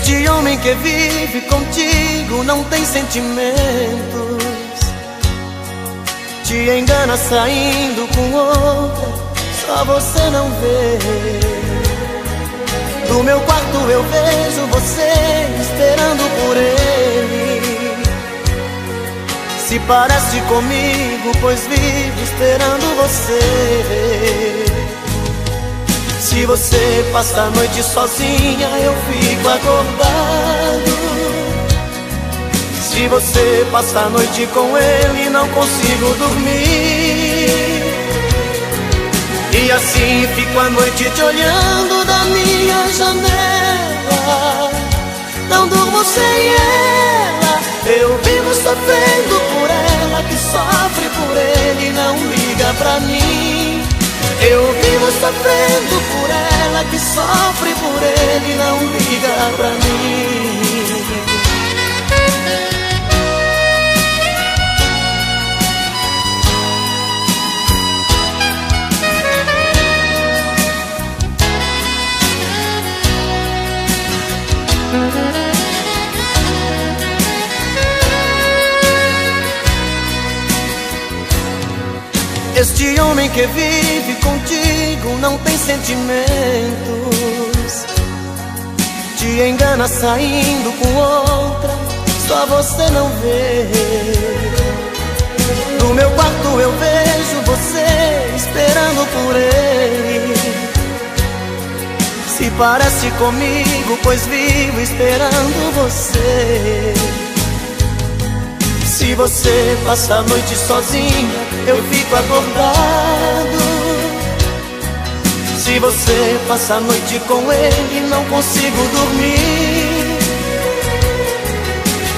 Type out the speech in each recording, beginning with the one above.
Este homem que vive contigo não tem sentimentos, te engana saindo com outra, só você não vê. Do meu quarto eu vejo você esperando por ele. Se parece comigo, pois vivo esperando você. Se você passa a noite sozinha, eu fico acordado. Se você passa a noite com ele, não consigo dormir. E assim fico a noite te olhando da minha janela. Não durmo sem ela, eu vivo sofrendo por ela, que sofre por ele e não liga pra mim. Eu vivo sofrendo por ela, que sofre por ele e não liga pra mim. Este homem que vive contigo não tem sentimentos, te engana saindo com outra, só você não vê. No meu quarto eu vejo você esperando por ele. Se parece comigo, pois vivo esperando você. Se você passa a noite sozinha, eu fico acordado. Se você passa a noite com ele, não consigo dormir.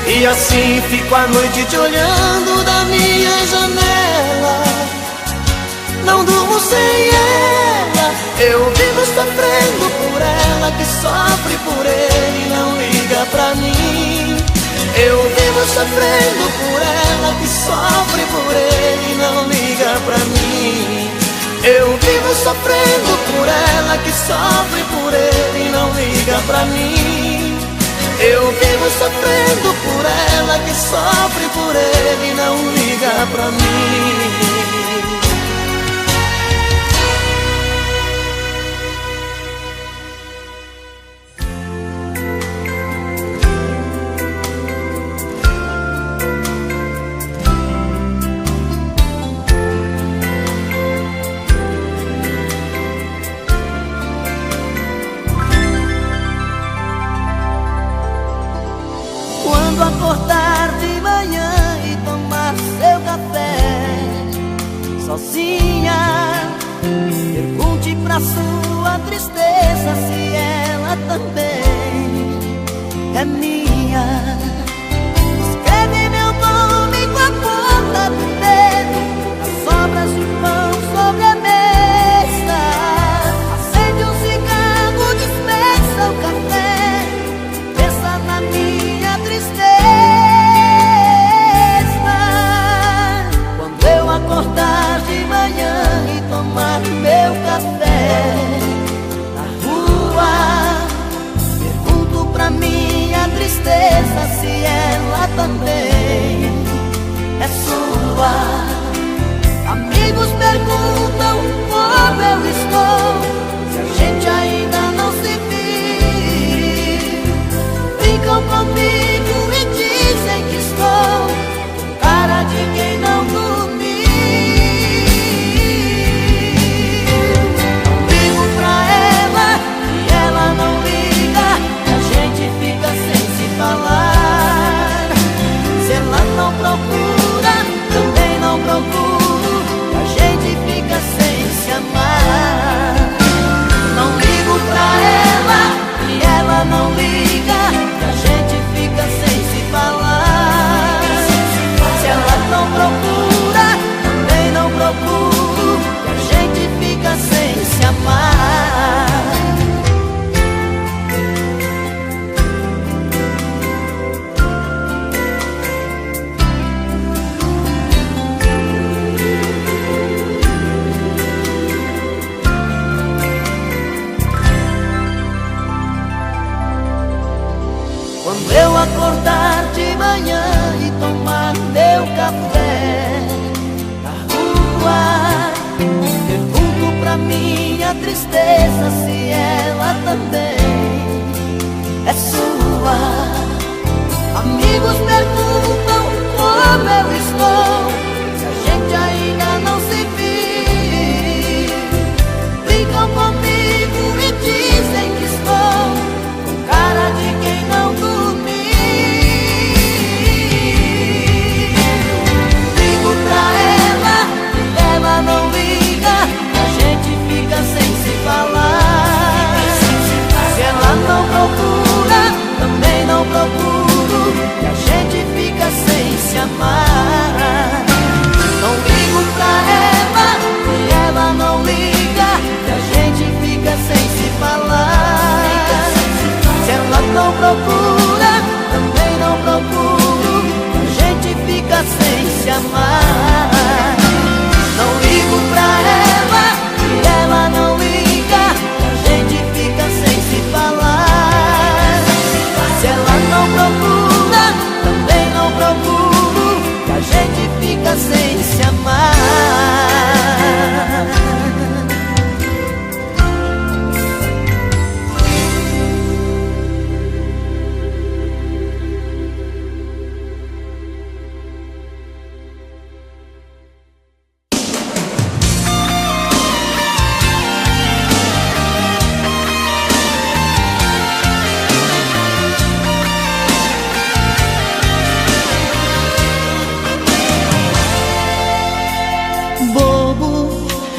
E assim fico a noite te olhando da minha janela. Não durmo sem ela, eu vivo sofrendo por ela, que sofre por ele e não liga pra mim. Eu vivo sofrendo por ela, que sofre por ele e não liga pra mim. Eu vivo sofrendo por ela, que sofre por ele e não liga pra mim. Eu vivo sofrendo por ela, que sofre por ele e não liga pra mim. Quando acordar de manhã e tomar seu café sozinha, pergunte pra sua tristeza se ela também é minha. Escreve meu nome com a ponta do dedo nas sobras de pão sobre a mesa. Acende um cigarro, dispensa o café, pensa na minha tristeza. Quando eu acordar de manhã e tomar meu café na rua, pergunto pra minha tristeza se ela também é sua. Amigos perguntam como eu estou, se a gente ainda não se viu. Ficam comigo e dizem que estou com cara de quem não dormiu. Ligo pra ela e ela não liga, a gente fica sem se falar. Se ela não procura, também não procuro, a gente fica sem se amar. Não ligo pra ela e ela não liga, a gente fica Quando eu acordar de manhã e tomar meu café na rua, pergunto pra minha tristeza se ela também é sua. Amigos perguntam como eu estou, se a gente ainda não se viu. Brincam comigo e dizem que estou com cara de quem não dormiu. Ligo pra ela e ela não liga, a gente fica sem se falar. Se ela não procura, também não procuro, e a gente fica sem se amar. Não ligo pra ela e ela não liga, e a gente fica sem se falar. Se ela não procura, também não procuro, e a gente fica sem se amar. Não ligo pra ela e ela não liga, e a gente fica sem se falar. Se ela não procura, também não procuro, e a gente fica sem se amar.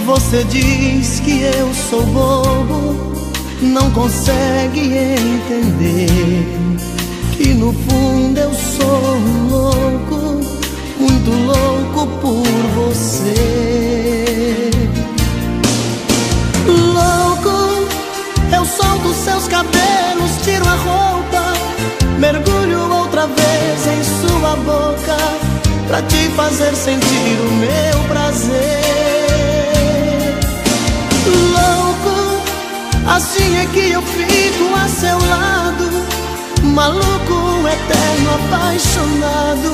Você diz que eu sou bobo, não consegue entender que no fundo eu sou louco, muito louco por você. Louco, eu solto seus cabelos, tiro a roupa, mergulho outra vez em sua boca, pra te fazer sentir o meu prazer. Louco, assim é que eu fico a seu lado, maluco, eterno, apaixonado.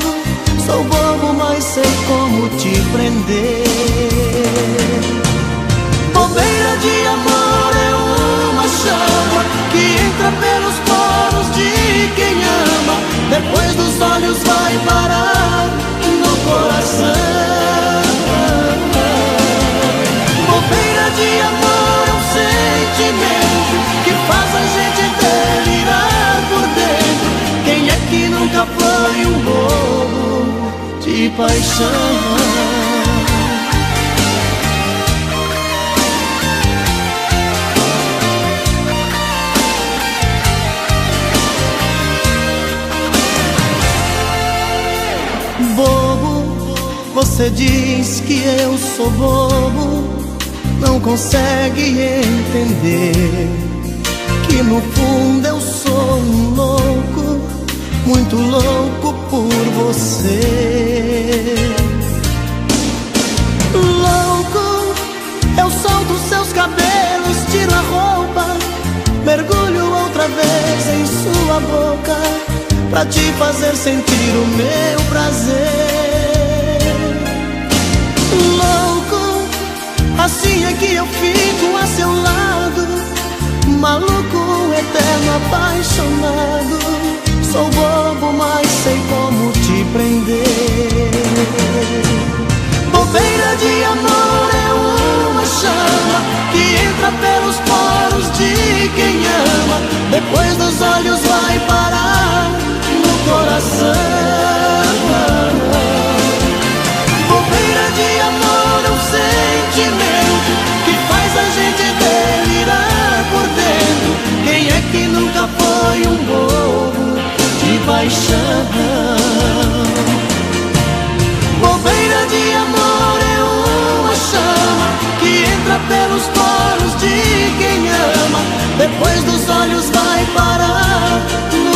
Sou bobo, mas sei como te prender. Bobeira de amor é uma chama que entra pelos poros de quem ama, depois dos olhos vai parar no coração. Bobeira de amor é um sentimento que faz a gente delirar por dentro. Quem é que nunca foi um bobo de paixão? Bobo, você diz que eu sou bobo, não consegue entender que no fundo eu sou um louco, muito louco por você. Louco, eu solto seus cabelos, tiro a roupa, mergulho outra vez em sua boca, pra te fazer sentir o meu prazer. Louco, assim é que eu fico a seu lado, maluco, eterno, apaixonado. Sou bobo, mas sei como te prender. Bobeira de amor é uma chama que entra pelos poros de quem ama, depois dos olhos vai parar no coração. Bobeira de amor é um sentimento que faz a gente delirar por dentro. Quem é que nunca foi um bobo de paixão? Bobeira de amor é uma chama que entra pelos poros de quem ama, depois dos olhos vai parar no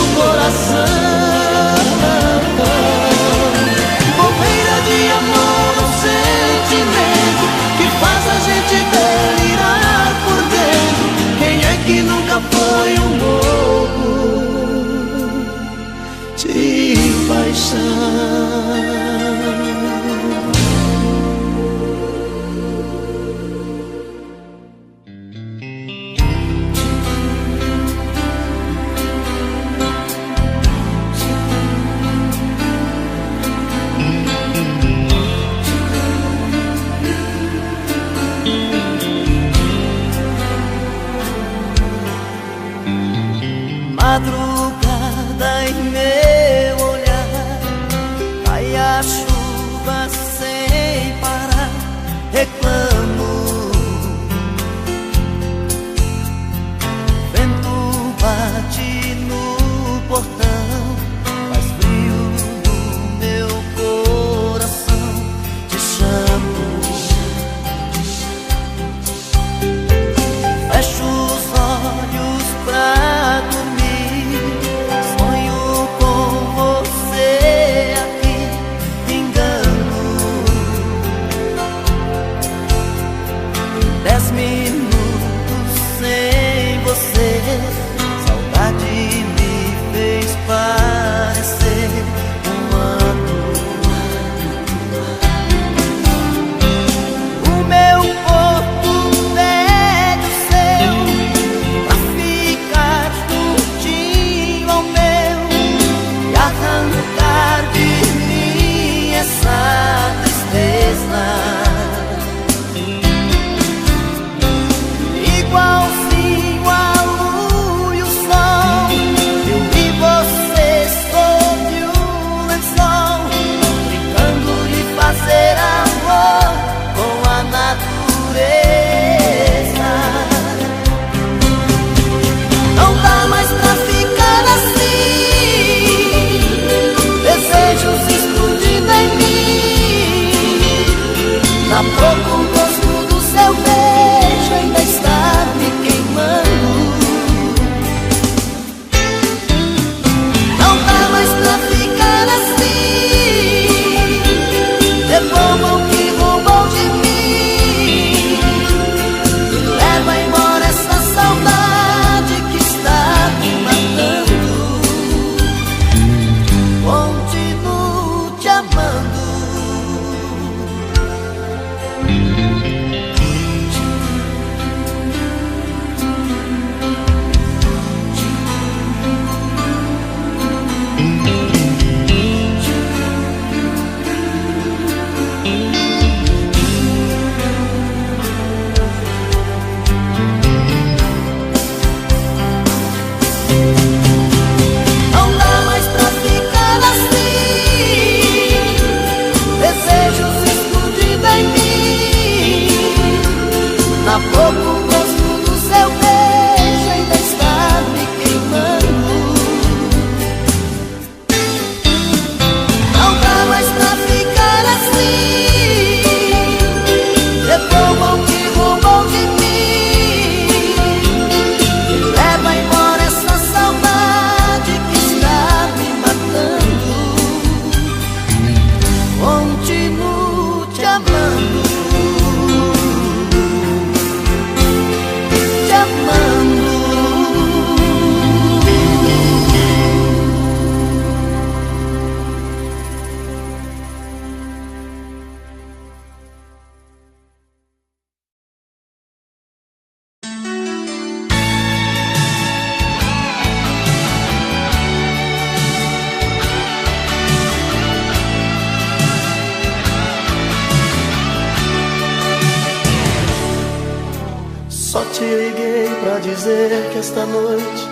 liguei pra dizer que esta noite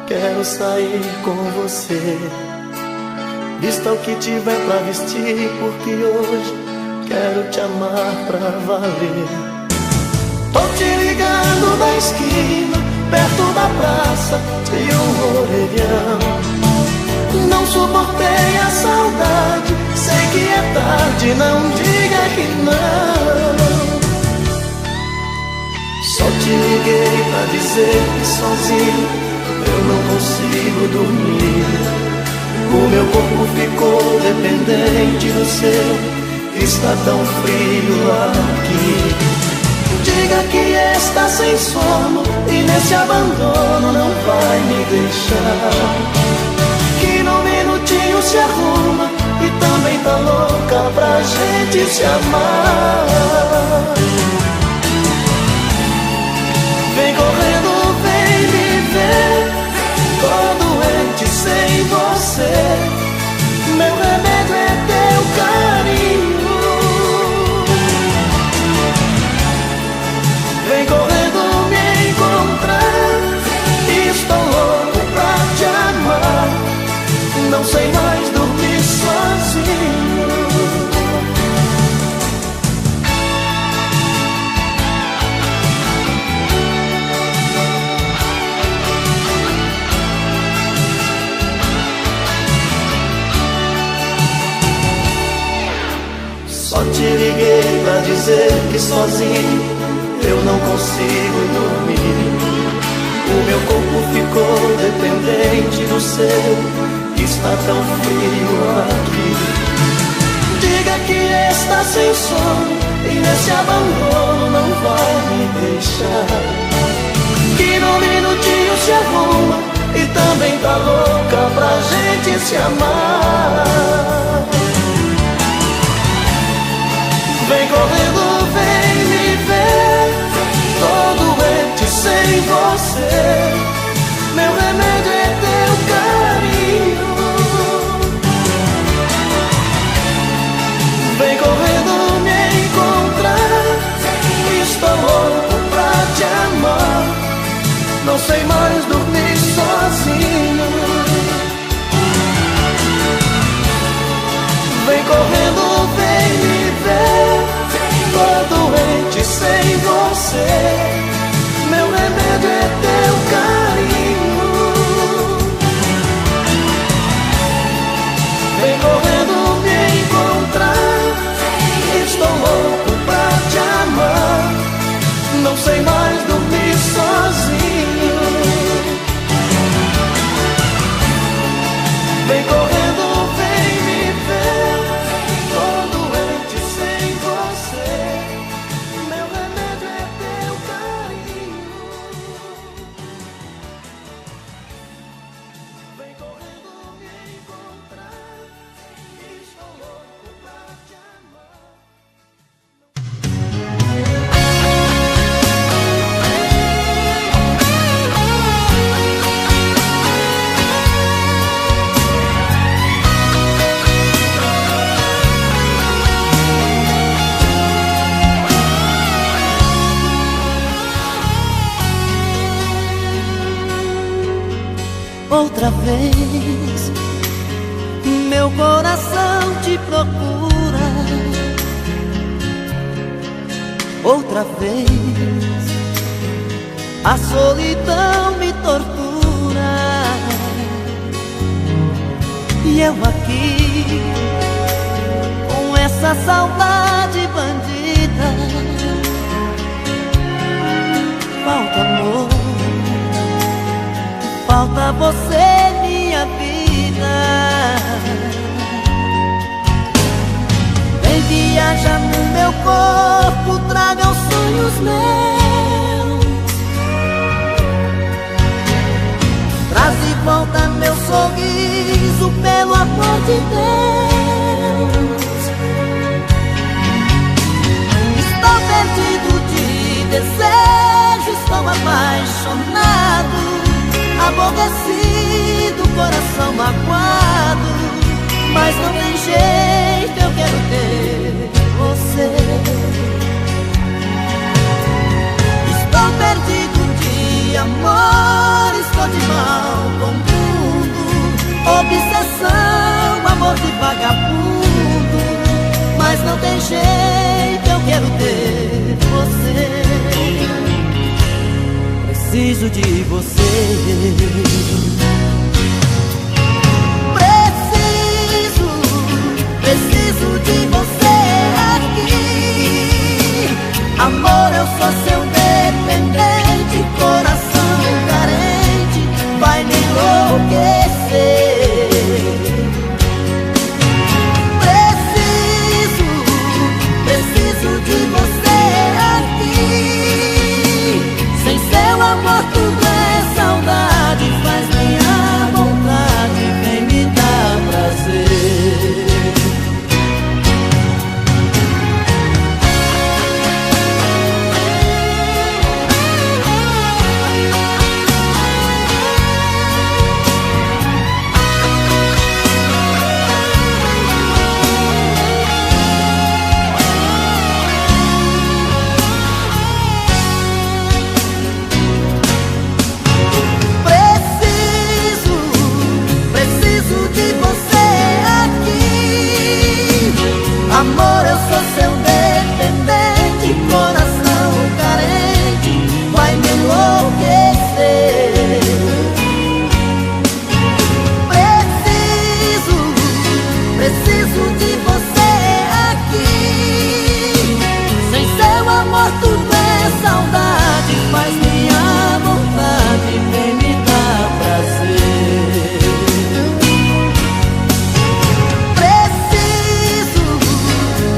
quero sair com você. Vista o que tiver pra vestir, porque hoje quero te amar pra valer. Tô te ligando da esquina, perto da praça, de um orelhão. Não suportei a saudade, sei que é tarde, não diga que não. Só te liguei pra dizer que sozinho eu não consigo dormir. O meu corpo ficou dependente do seu, está tão frio aqui. Diga que está sem sono e nesse abandono não vai me deixar. Que num minutinho se arruma e também tá louca pra gente se amar. Vem correndo, vem me ver, tô doente sem você. Meu remédio é teu carinho. Vem correndo me encontrar, estou louco pra te amar. Não sei mais dormir sozinho. Só te liguei pra dizer que sozinho eu não consigo dormir. O meu corpo ficou dependente do seu, está tão frio aqui. Diga que está sem sono e nesse abandono não vai me deixar. Que num minutinho se arruma e também tá louca pra gente se amar. Vem correndo, vem me ver, tô doente sem você. Meu remédio é teu carinho. Vem correndo me encontrar, estou louco pra te amar. Não sei mais dormir sozinho. Vem correndo, vem me ver, tô doente sem você. Meu remédio é teu carinho. Vem correndo me encontrar, estou louco pra te amar. Não sei mais dormir sozinho. Vem correndo, vem me ver, tô doente sem você. Meu remédio é teu carinho. Vem correndo me encontrar, estou louco pra te amar. Outra vez, meu coração te procura. Outra vez, a solidão me tortura. E eu aqui, com essa saudade bandida. Falta amor, falta você, minha vida. Vem viajar no meu corpo, traga os sonhos meus. Traz de volta meu sorriso, pelo amor de Deus. Estou perdido de desejo, estou apaixonado, aborrecido, coração magoado. Mas não tem jeito, eu quero ter você. Estou perdido de obsessão, amor de vagabundo. Mas não tem jeito, eu quero ter você. Preciso de você. Preciso de você aqui. Amor, eu sou seu dependente, coração carente, vai me enlouquecer. Preciso de você aqui. Sem seu amor tudo é saudade, faz minha vontade, vem me dar prazer. Amor, eu sou seu dependente, coração carente, vai me enlouquecer. Preciso de você aqui. Sem seu amor tudo é saudade, faz minha vontade, vem me dar prazer.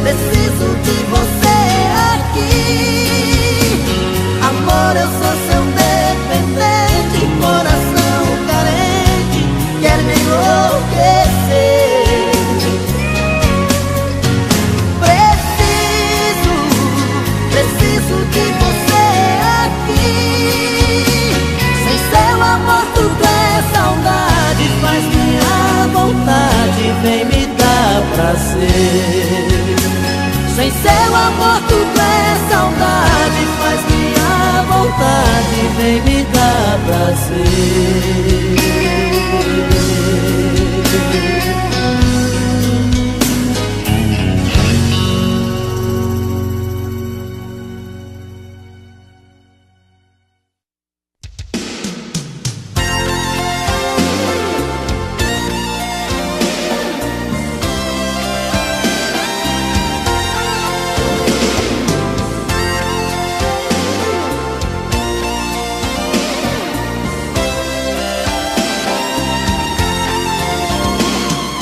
Preciso de você aqui. Amor, eu sou seu dependente, coração carente, quer me enlouquecer. Preciso de você aqui. Sem seu amor tudo é saudade, faz minha vontade, vem me dar prazer. Sem seu amor tudo é saudade, faz minha vontade, vem me dar prazer.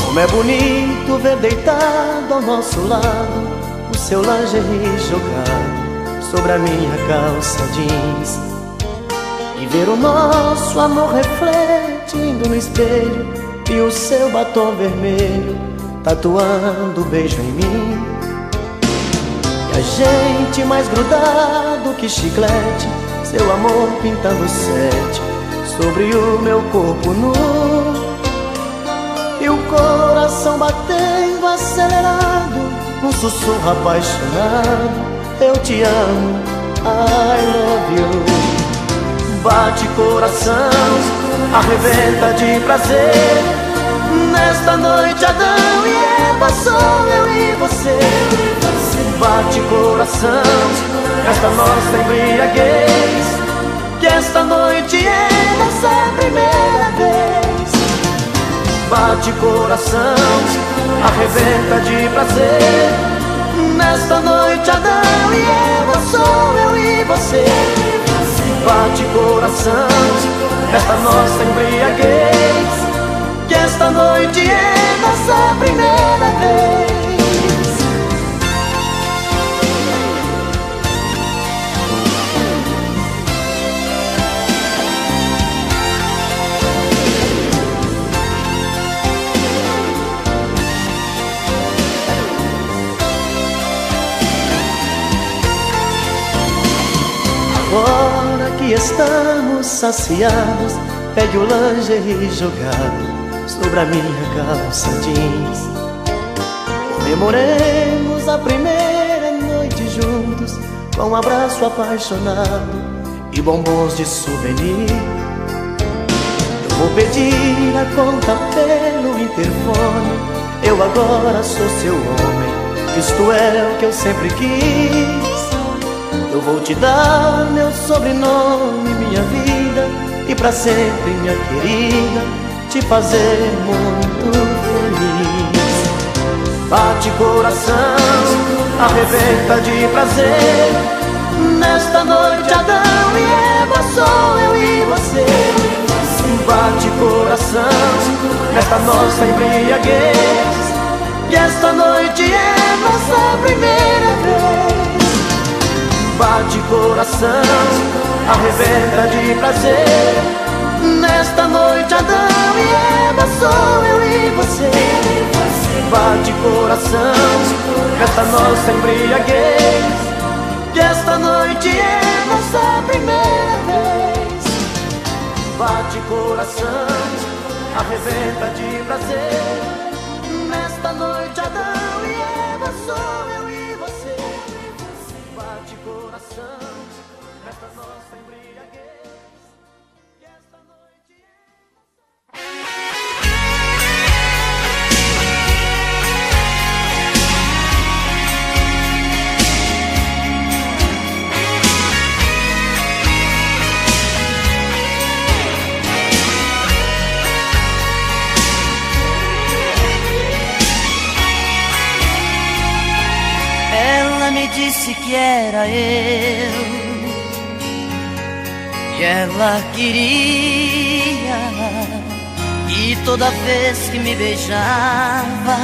Como é bonito ver deitado ao nosso lado o seu lingerie jogado sobre a minha calça jeans, e ver o nosso amor refletindo no espelho e o seu batom vermelho tatuando um beijo em mim. E a gente mais grudado que chiclete, seu amor pintando sete sobre o meu corpo nu. E o coração batendo acelerado, um sussurro apaixonado: eu te amo, I love you. Bate coração, arrebenta de prazer. Nesta noite Adão e Eva, sou eu e você. Bate coração, esta nossa embriaguez, que esta noite é nossa primeira vez. Bate coração, arrebenta de prazer. Nesta noite Adão e Eva, sou eu e você. Bate coração, esta nossa embriaguez, que esta noite é nossa primeira vez. Agora que estamos saciados, pegue o lingerie jogado sobre a minha calça jeans. Comemoremos a primeira noite juntos, com um abraço apaixonado e bombons de souvenir. Eu vou pedir a conta interfone. Eu agora sou seu homem, isto é o que eu sempre quis. Eu vou te dar meu sobrenome, minha vida, e pra sempre, minha querida, te fazer muito feliz. Bate coração, arrebenta de prazer. Nesta noite Adão e Eva, sou eu e você. Bate coração, nesta nossa embriaguez, e esta noite é nossa primeira vez. Bate coração, arrebenta de prazer. Nesta noite Adão e Eva, sou eu e você. Bate coração, nesta nossa embriaguez, e esta noite é nossa primeira vez. Bate coração, arrebenta de prazer. Nesta noite Adão e Eva, sou eu e você. Bate coração, nesta nossa embriaguez, e esta noite é nossa... Ela me disse que era eu, que ela queria, e toda vez que me beijava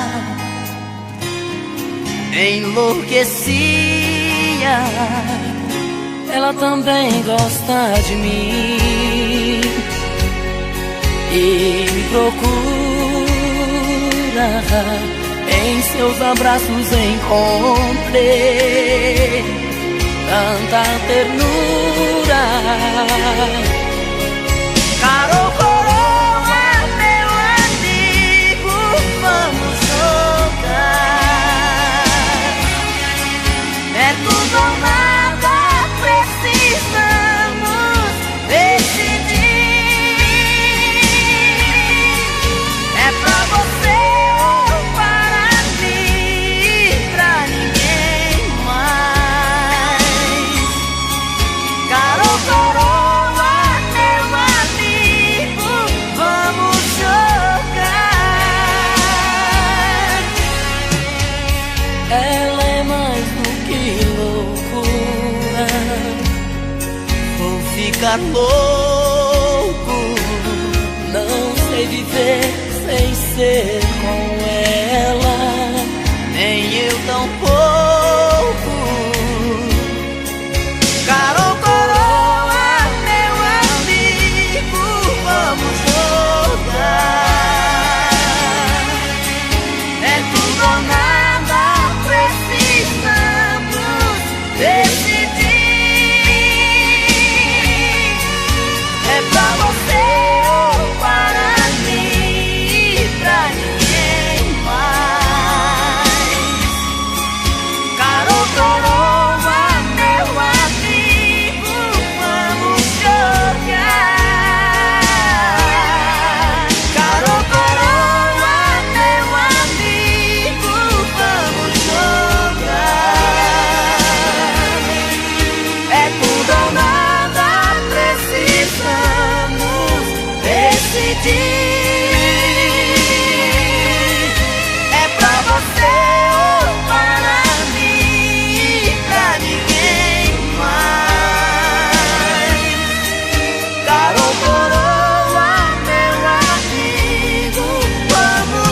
enlouquecia. Ela também gosta de mim e me procura. Em seus abraços encontrei tanta ternura. Carol Coroa, meu amigo, vamos jogar. É tudo ou nada, precisamos decidir. É pra você ou para mim, pra ninguém mais. Carol Coroa, meu amigo, vamos jogar. Ela é mais do que loucura, vou ficar louco. Não sei viver sem ser com ela, nem eu tampouco. Carol Coroa, meu amigo, vamos jogar. É tudo ou nada, precisamos decidir. É pra você ou para mim, pra ninguém mais. Carol Coroa, meu amigo, vamos jogar. Carol Coroa, meu amigo, vamos jogar. É tudo ou nada, precisamos decidir. É pra você ou para mim, pra ninguém mais. Carol Coroa, meu amigo, vamos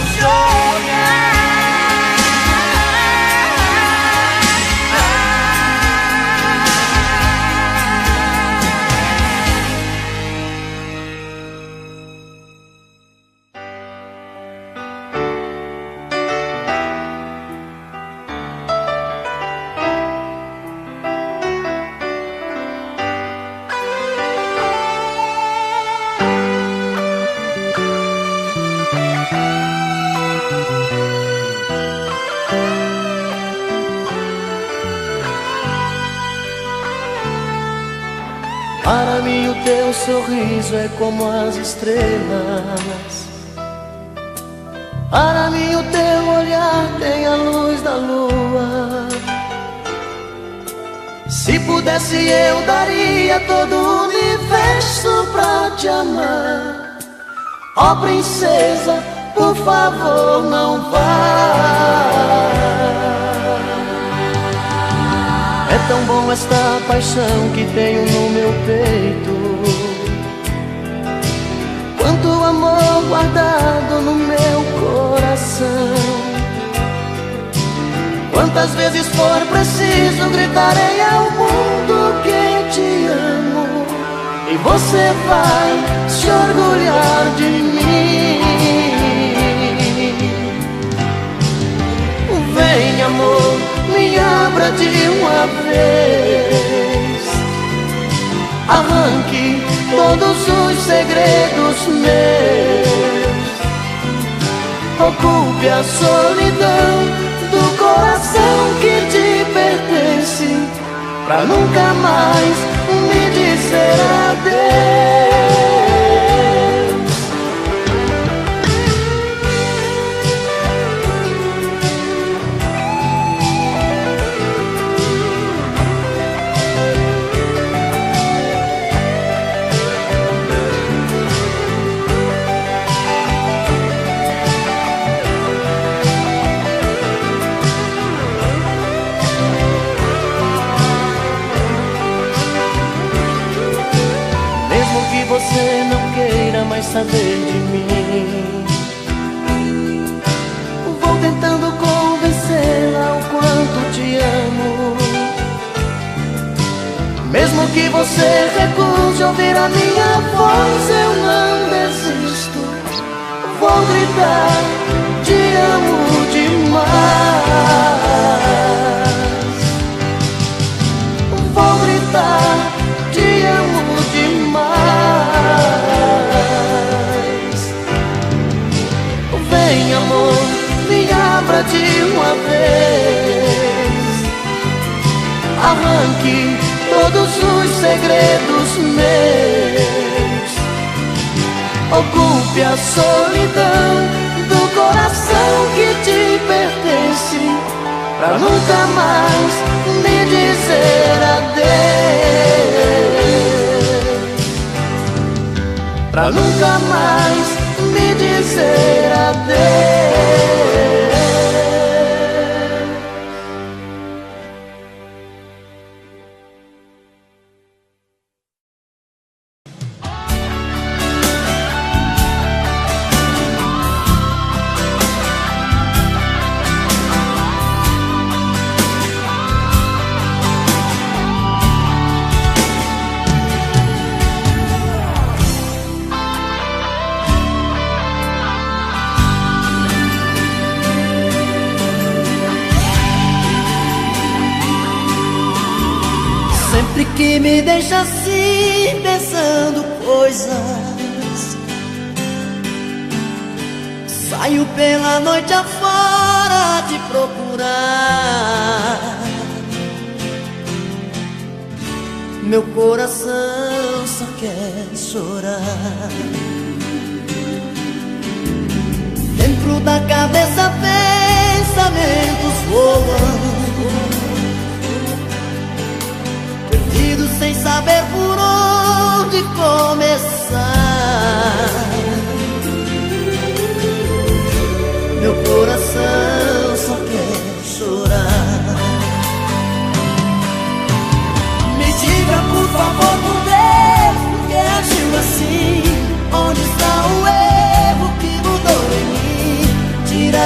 Para mim o teu sorriso é como as estrelas Para mim o teu olhar tem a luz da lua. Se pudesse eu daria todo o universo pra te amar. Ó princesa, por favor não vá. É tão bom esta paixão que tenho no meu peito, quanto amor guardado no meu coração. Quantas vezes for preciso gritarei ao mundo que te amo, e você vai se orgulhar de mim. Vem amor, me abra de uma vez, arranque todos os segredos meus, ocupe a solidão do coração que te pertence, pra nunca mais me dizer adeus. Você não queira mais saber de mim, vou tentando convencê-la o quanto te amo. Mesmo que você recuse ouvir a minha voz, eu não desisto. Vou gritar, te amo demais. Vou gritar, te amo demais. Vem amor, me abra de uma vez, arranque todos os segredos meus, ocupe a solidão do coração que te pertence, pra nunca mais me dizer adeus, pra nunca mais me dizer adeus. Sempre que me deixa assim, pensando coisas, saio pela noite afora te procurar. Meu coração só quer chorar. Dentro da cabeça pensamentos voam, sem saber por onde começar. Meu coração só quer chorar. Me diga por favor, por Deus, por que agiu assim? Onde está o erro que mudou em mim? Tira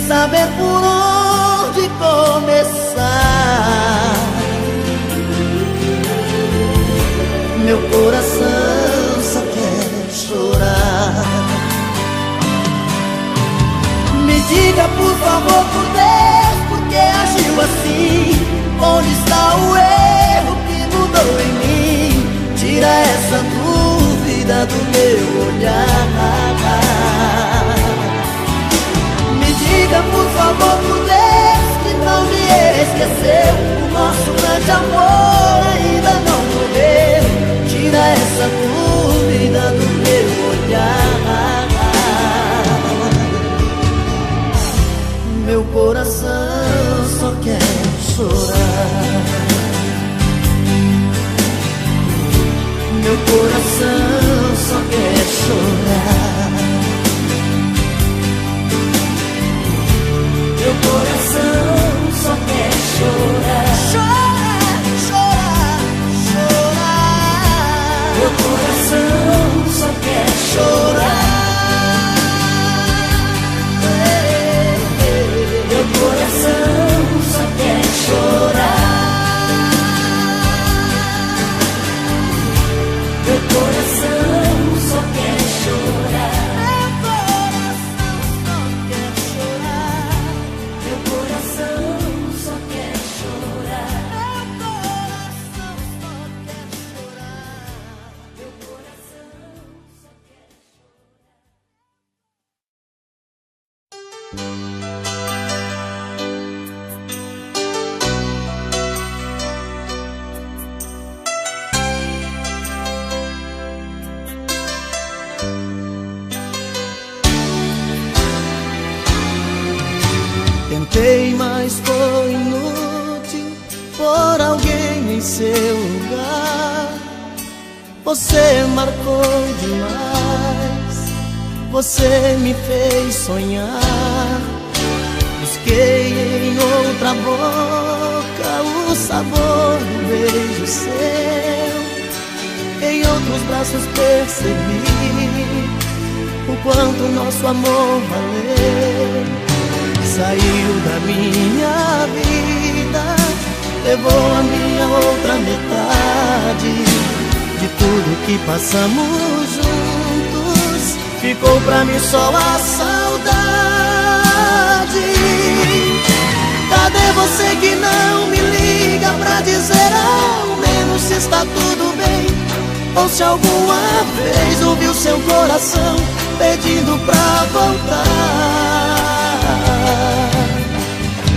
saber por onde começar. Meu coração só quer chorar. Me diga por favor, por Deus, por que agiu assim? Onde está o erro que mudou em mim? Tira essa dúvida do meu olhar. Me diga por favor, por Deus, que não me esqueceu. O nosso grande amor ainda não morreu. Tira essa dúvida do meu olhar. Meu coração só quer chorar. Meu coração só quer chorar. Meu coração só quer chorar. Chorar, chorar, chorar. Meu coração só quer chorar. Meu coração só quer chorar. Meu coração só quer chorar. Meu coração só quer chorar. Meu coração só quer chorar. Meu coração só quer chorar. Tentei, mas foi inútil por alguém em seu lugar. Você marcou demais, você me fez sonhar. Busquei em outra boca o sabor do beijo seu. Em outros braços percebi o quanto nosso amor valeu. Saiu da minha vida, levou a minha outra metade. De tudo que passamos juntos, ficou pra mim só a saudade. Cadê você que não me liga pra dizer ao menos se está tudo bem? Ou se alguma vez ouviu seu coração pedindo pra voltar?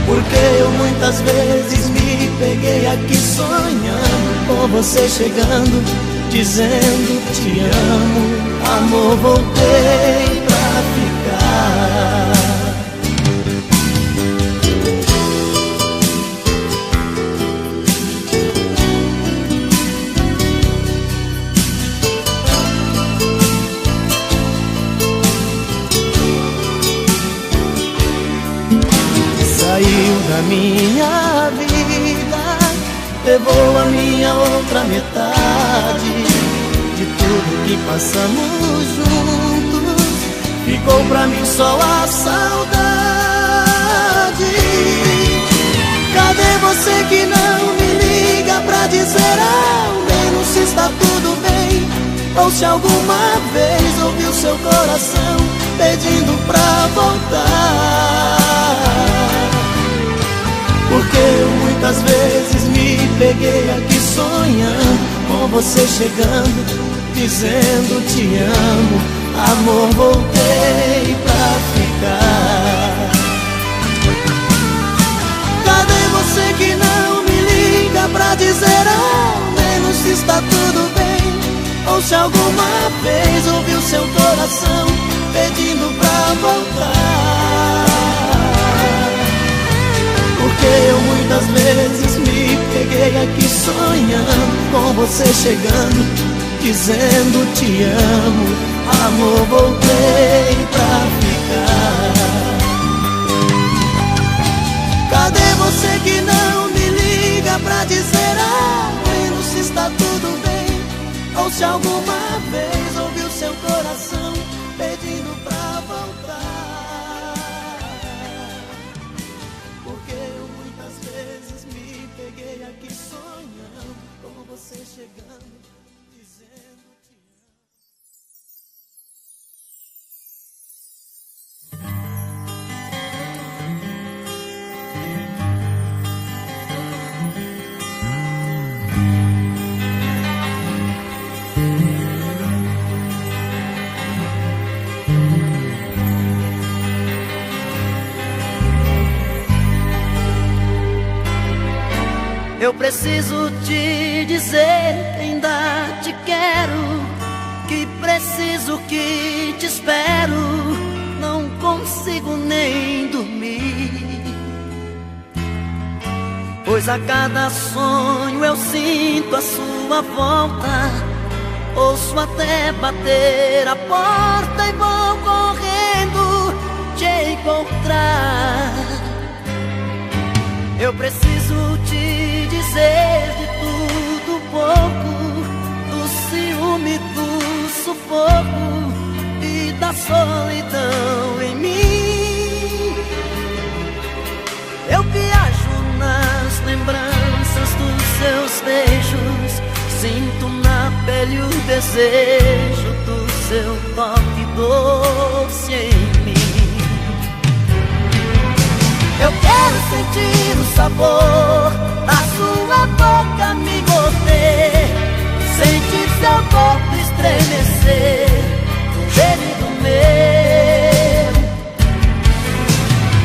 Porque eu muitas vezes me peguei aqui sonhando com você chegando, dizendo te amo, amor, voltei pra ficar. Saiu da minha vida, levou a minha outra metade. De tudo que passamos juntos, ficou pra mim só a saudade. Cadê você que não me liga pra dizer ao menos se está tudo bem? Ou se alguma vez ouviu seu coração pedindo pra voltar? Porque eu muitas vezes me peguei aqui sonhando com você chegando, dizendo te amo, amor, voltei pra ficar. Cadê você que não me liga pra dizer ao menos se está tudo bem? Ou se alguma vez ouviu seu coração pedindo pra voltar? Porque eu muitas vezes me peguei aqui sonhando com você chegando, dizendo te amo, amor, voltei pra ficar. Cadê você que não me liga pra dizer ao menos se está tudo bem? Ou se alguma vez ouviu seu coração pedindo pra voltar? Eu preciso te dizer que ainda te quero, que preciso, que te espero, não consigo nem dormir, pois a cada sonho eu sinto a sua volta, ouço até bater a porta e vou correndo te encontrar. Eu preciso te dizer de tudo um pouco, do ciúme, do sufoco e da solidão em mim. Eu viajo nas lembranças dos seus beijos, sinto na pele o desejo do seu toque doce em mim. Eu quero sentir o sabor da sua boca me morder, sentir seu corpo estremecer, um gemido meu.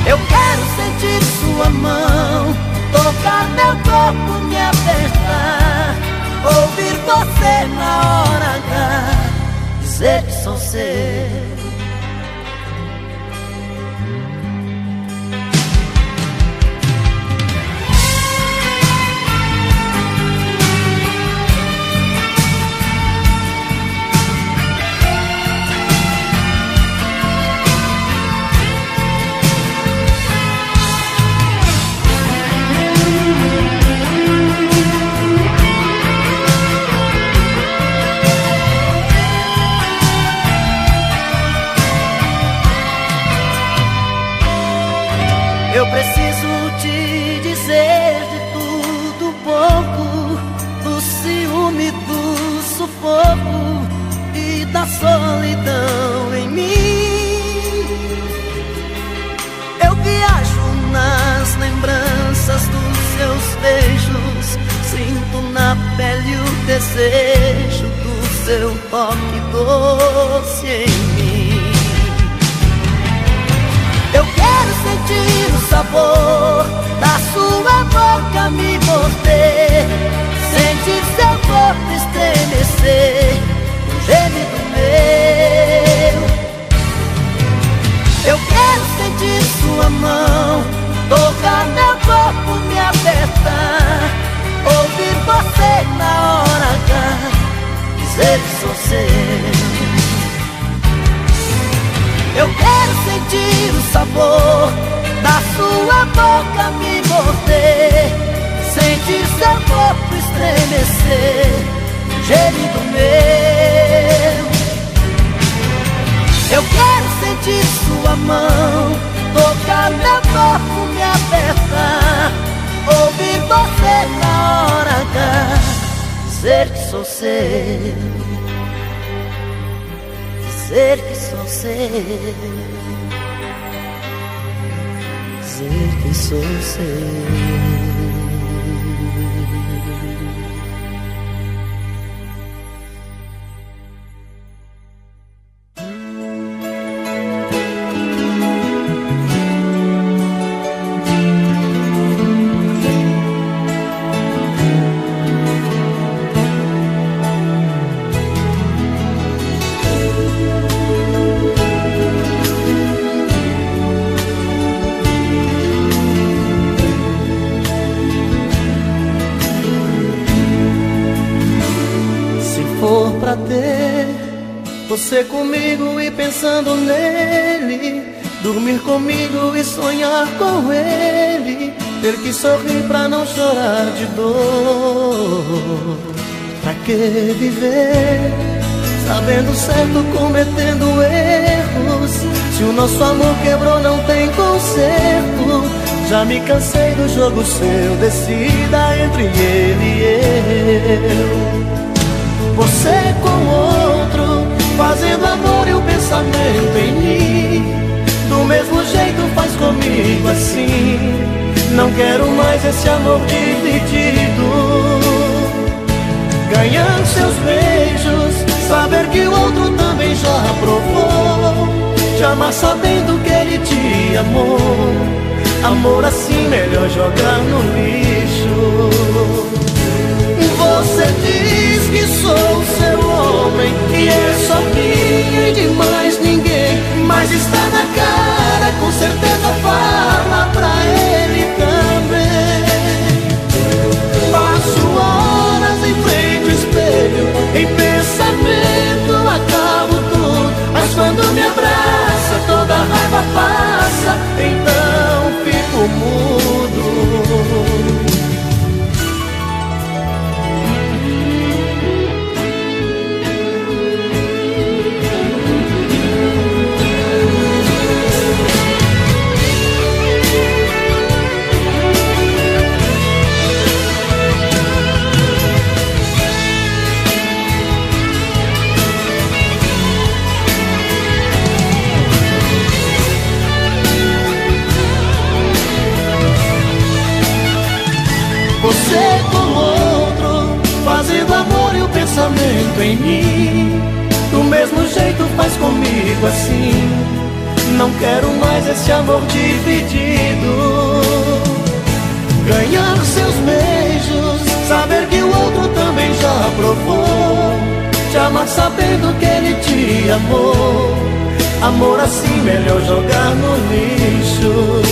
Eu quero sentir sua mão tocar meu corpo, me apertar, ouvir você na hora H dizer que sou seu. Eu preciso te dizer de tudo um pouco, do ciúme, do sufoco e da solidão em mim. Eu viajo nas lembranças dos seus beijos, sinto na pele o desejo do seu toque doce em mim. Eu quero sentir o sabor da sua boca me morder, sentir seu corpo estremecer, um gemido meu. Eu quero sentir sua mão tocar meu corpo, me apertar, ouvir você na hora H dizer que sou seu. Eu quero sentir o sabor da sua boca me morder, sentir seu corpo estremecer, um gemido meu. Eu quero sentir sua mão tocar meu corpo, me apertar, ouvir você na hora H dizer que sou seu. Dizer que sou seu, dizer que sou seu. Pra ter você comigo e pensando nele, dormir comigo e sonhar com ele, ter que sorrir pra não chorar de dor. Pra que viver sabendo certo, cometendo erros? Se o nosso amor quebrou, não tem conserto. Já me cansei do jogo seu, decida entre ele e eu. Você com outro, fazendo amor e o pensamento em mim, do mesmo jeito faz comigo assim. Não quero mais esse amor dividido. Ganhar seus beijos, saber que o outro também já provou, te amar sabendo que ele te amou. Amor assim melhor jogar no lixo. Você diz que sou seu homem, que é só minha e de mais ninguém, mas está na cara, com certeza fala pra ele também. Passo horas em frente ao espelho, em pensamento acabo tudo, mas quando me abraça toda a raiva passa, então fico mudo. Você com outro, fazendo amor e o pensamento em mim, do mesmo jeito faz comigo assim. Não quero mais esse amor dividido. Ganhar seus beijos, saber que o outro também já provou, te amar sabendo que ele te amou. Amor assim melhor jogar no lixo.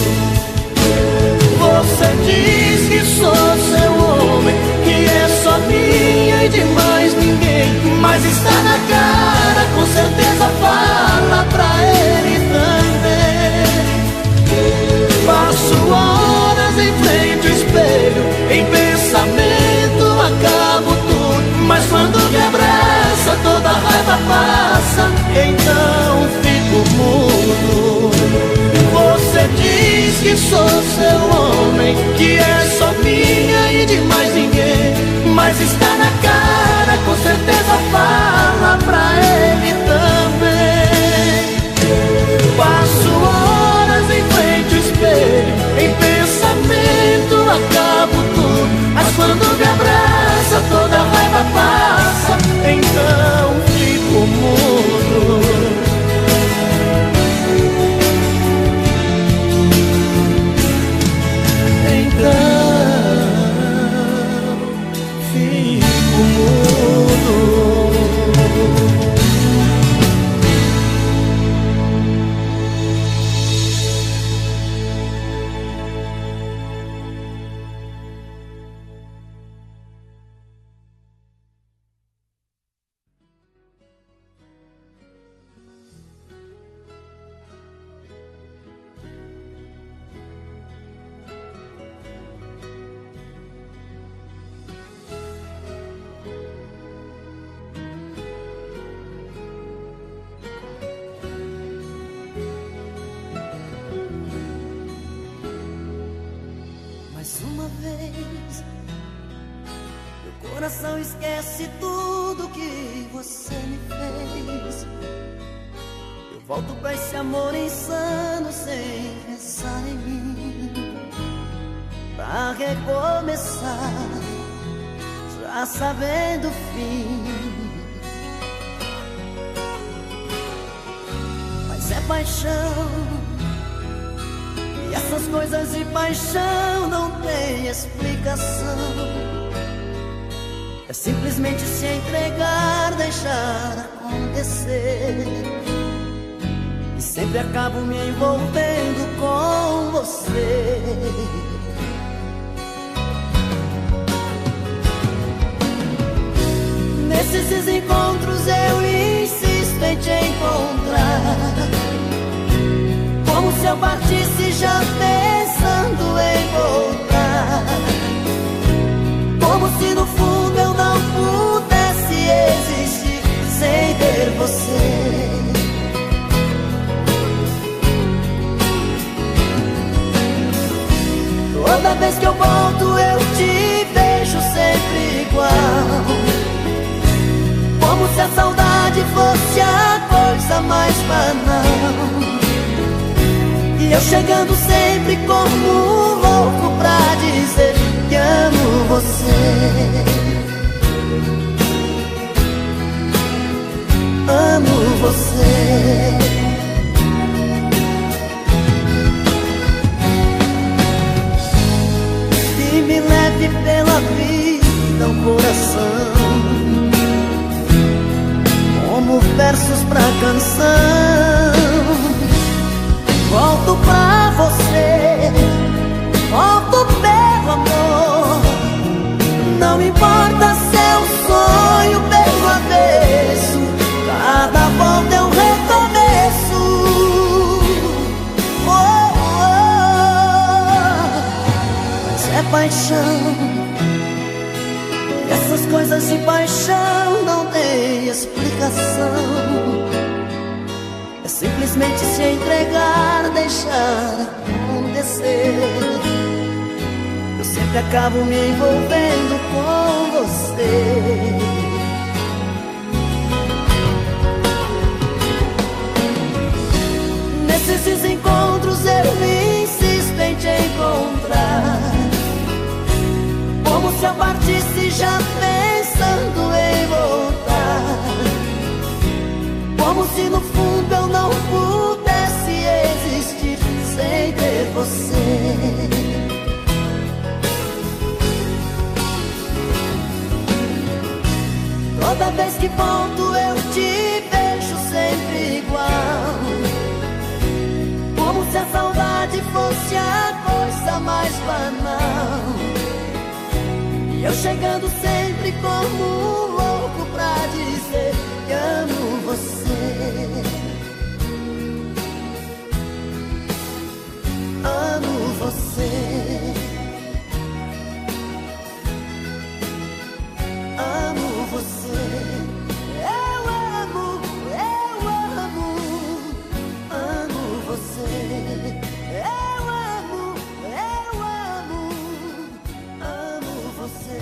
Você diz que sou seu homem, que é só minha e de mais ninguém, mas está na cara, com certeza fala pra ele também. Passo horas em frente ao espelho, em pensamento acabo tudo, mas quando me abraça toda a raiva passa, então fico mudo. Você diz que sou seu homem, que é só minha e de mais ninguém, mas está na cara, com certeza fala pra ele também. Passo horas em frente ao espelho, em pensamento acabo tudo, mas quando me abraça toda a raiva passa, então fico mudo. Coração esquece tudo que você me fez. Eu volto pra esse amor insano sem pensar em mim, pra recomeçar, já sabendo o fim. Mas é paixão, e essas coisas de paixão não tem explicação. É simplesmente se entregar, deixar acontecer, e sempre acabo me envolvendo com você. Nesses desencontros eu insisto em te encontrar, como se eu partisse já pensando em voltar, como se no fundo eu não pudesse existir sem ter você. Toda vez que eu volto eu te vejo sempre igual, como se a saudade fosse a coisa mais banal, e eu chegando sempre como um louco pra dizer que amo você. Amo você. versos pra canção. Volto pra você, volto pelo amor. Não importa seu sonho pelo avesso, cada volta é um recomeço. Mas é paixão, essas coisas de paixão não tem explicação. É simplesmente se entregar, deixar acontecer. Eu sempre acabo me envolvendo com você. Nesses desencontros eu me insisto em te encontrar, como se eu partisse já pensando em voltar, como se no fundo eu não pudesse existir sem ter você. Toda vez que volto eu te vejo sempre igual, como se a saudade fosse a coisa mais banal. E eu chegando sempre como um louco pra dizer que amo você. Amo você. Amo você. Eu amo, amo você. Eu amo, amo você.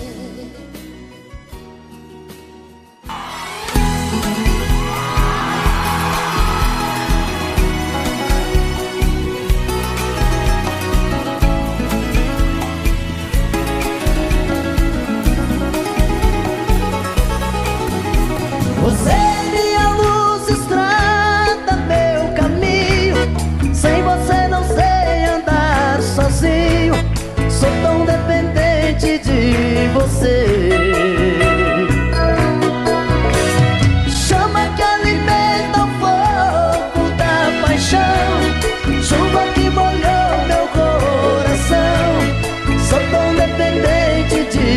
Você é minha luz, estrada, meu caminho. Sem você não sei andar sozinho. Sou tão dependente de você. Chama que alimenta o fogo da paixão, chuva que molhou meu coração. Sou tão dependente de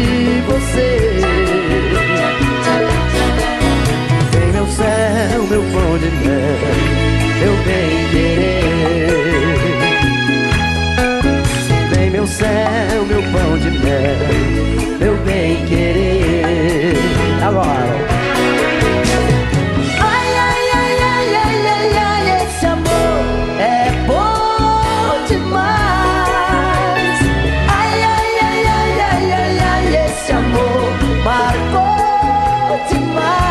você. Meu céu, meu pão de mel, meu bem-querer. Vem meu céu, meu pão de mel, meu bem-querer. Agora. Ai, ai, ai, ai, ai, ai, ai, esse amor é bom demais. Ai, ai, ai, ai, ai, ai, ai, esse amor marcou demais.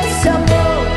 Esse amor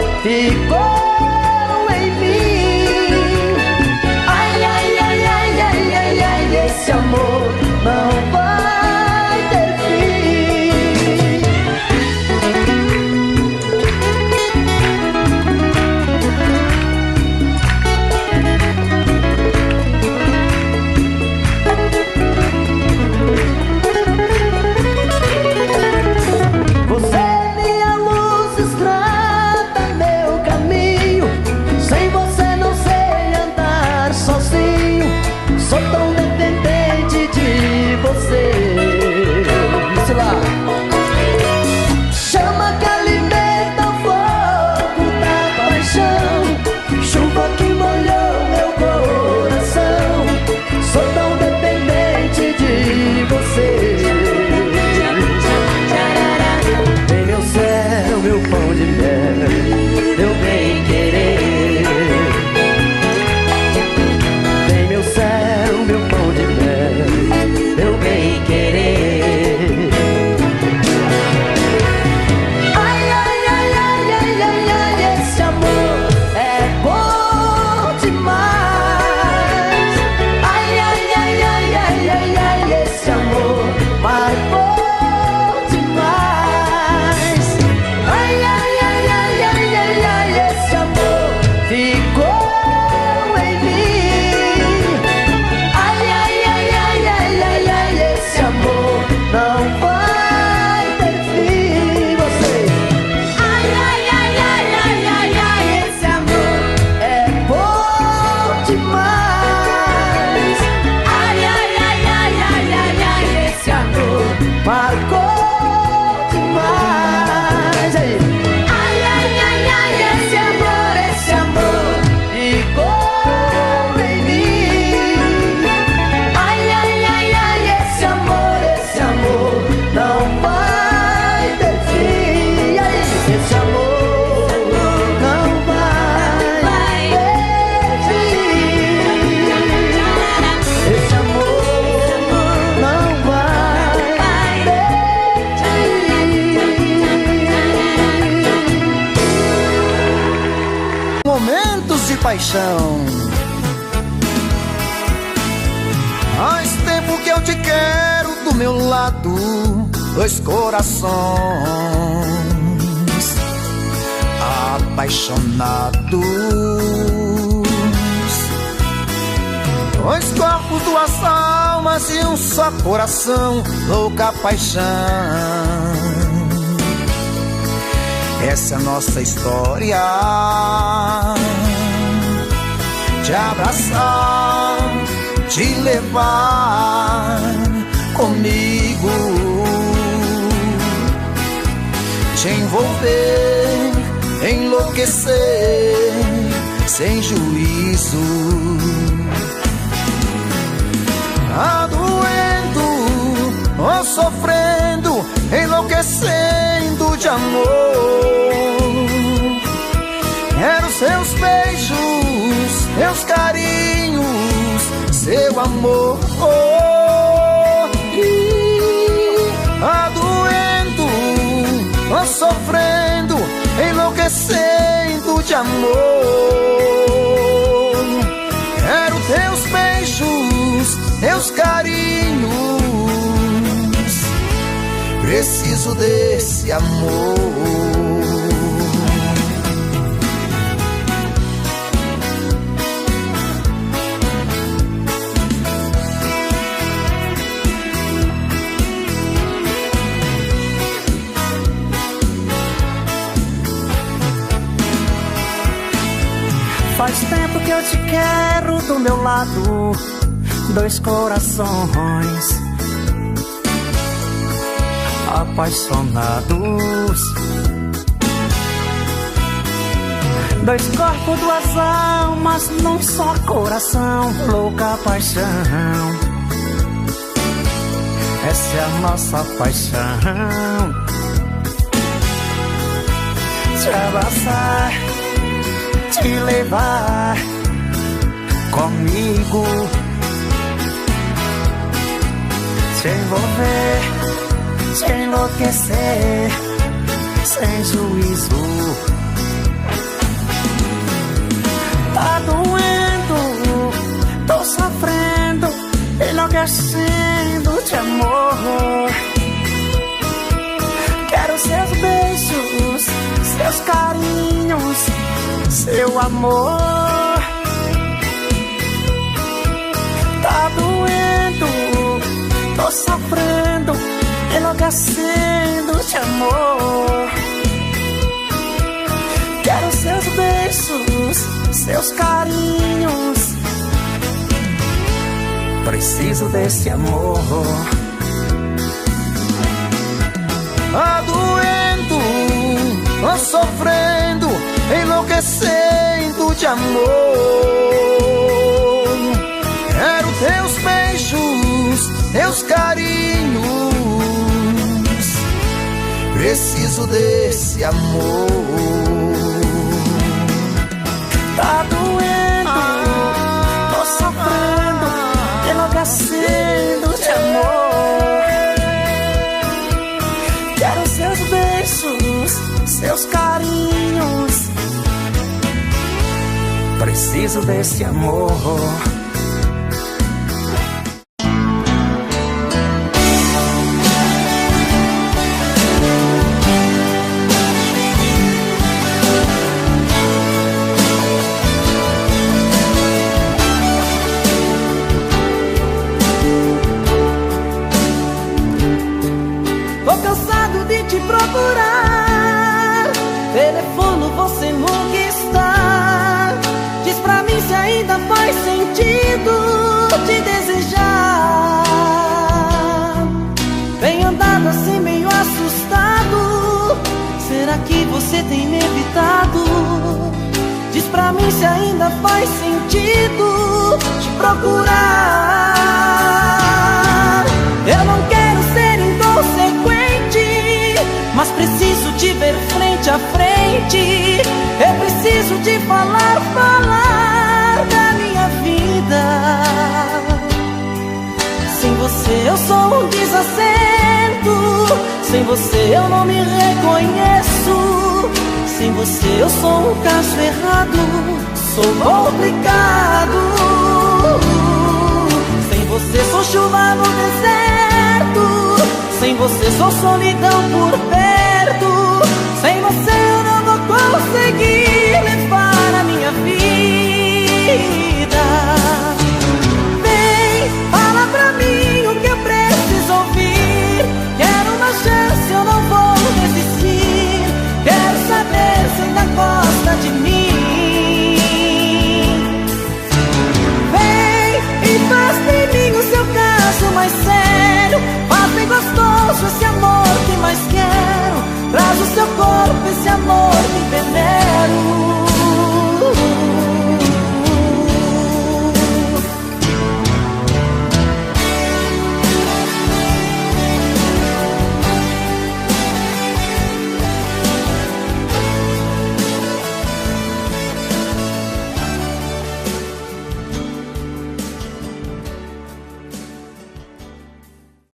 momentos de paixão. Faz tempo que eu te quero do meu lado, dois corações apaixonados, dois corpos, duas almas e um só coração, louca paixão. Essa é a nossa história, te abraçar, te levar comigo, te envolver, enlouquecer sem juízo. Tá doendo ou sofrendo, enlouquecendo de amor. Quero seus beijos, meus carinhos, seu amor. Tá doendo ou sofrendo, enlouquecendo de amor. Quero teus beijos, teus carinhos, preciso desse amor. Faz tempo que eu te quero do meu lado, dois corações apaixonados, dois corpos, duas almas num só coração, louca paixão. Essa é a nossa paixão, te abraçar, te levar comigo, te envolver, te enlouquecer sem juízo. Tá doendo, tô sofrendo, enlouquecendo de amor. Quero seus beijos, seus carinhos, seu amor. Tá doendo, tô sofrendo, enlouquecendo de amor. Quero seus beijos, seus carinhos, preciso desse amor. Tá doendo, tô sofrendo, enlouquecendo de amor. Quero teus beijos, teus carinhos, preciso desse amor. Tá doendo, tô sofrendo, enlouquecendo de amor. Quero seus beijos, seus carinhos, preciso desse amor. Tô cansado de te procurar, telefono, você nunca está. Diz pra mim se ainda faz sentido te desejar. Vem andado assim meio assustado, será que você tem me evitado? Diz pra mim se ainda faz sentido te procurar. Eu não quero ser inconsequente, mas preciso te ver frente a frente. Eu preciso te falar da minha vida. Sem você eu sou um desacerto, sem você eu não me reconheço. Sem você eu sou um caso errado, sou complicado. Sem você sou chuva no deserto, sem você sou solidão por perto. Sem você eu não vou conseguir levar a minha vida. Vem, fala pra mim o que eu preciso ouvir. Quero uma chance, eu não vou desistir. Quero saber se ainda gosta de mim. Vem e faz de mim o seu caso mais sério. Faz bem gostoso esse amor que mais quero. Traz o seu corpo, esse amor